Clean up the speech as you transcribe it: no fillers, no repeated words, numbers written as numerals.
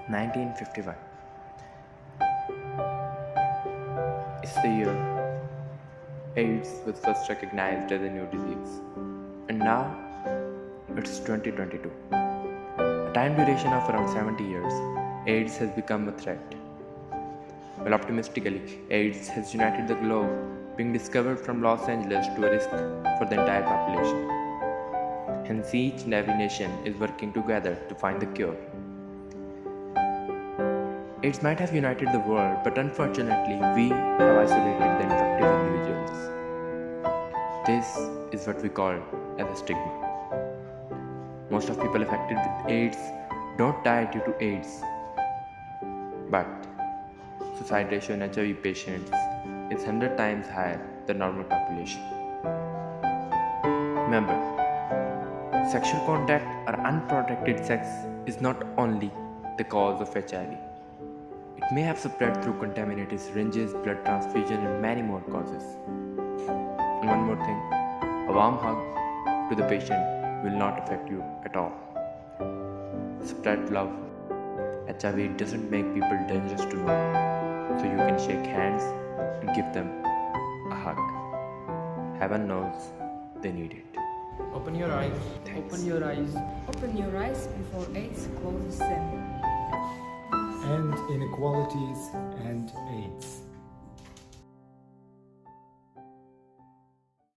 1951 is the year AIDS was first recognized as a new disease, and now it's 2022. A time duration of around 70 years, AIDS has become a threat. Well, optimistically, AIDS has united the globe, being discovered from Los Angeles to a risk for the entire population. Hence, each and every nation is working together to find the cure. AIDS might have united the world, but unfortunately, we have isolated the infected individuals. This is what we call as a stigma. Most of people affected with AIDS don't die due to AIDS, but suicide ratio in HIV patients is 100 times higher than normal population. Remember, sexual contact or unprotected sex is not only the cause of HIV. It may have spread through contaminated syringes, blood transfusion, and many more causes. And one more thing, a warm hug to the patient will not affect you at all. Spread love. HIV doesn't make people dangerous to know, so you can shake hands and give them a hug. Heaven knows they need it. Open your eyes. Thanks. Open your eyes. Open your eyes before AIDS closes them. End inequalities and AIDS.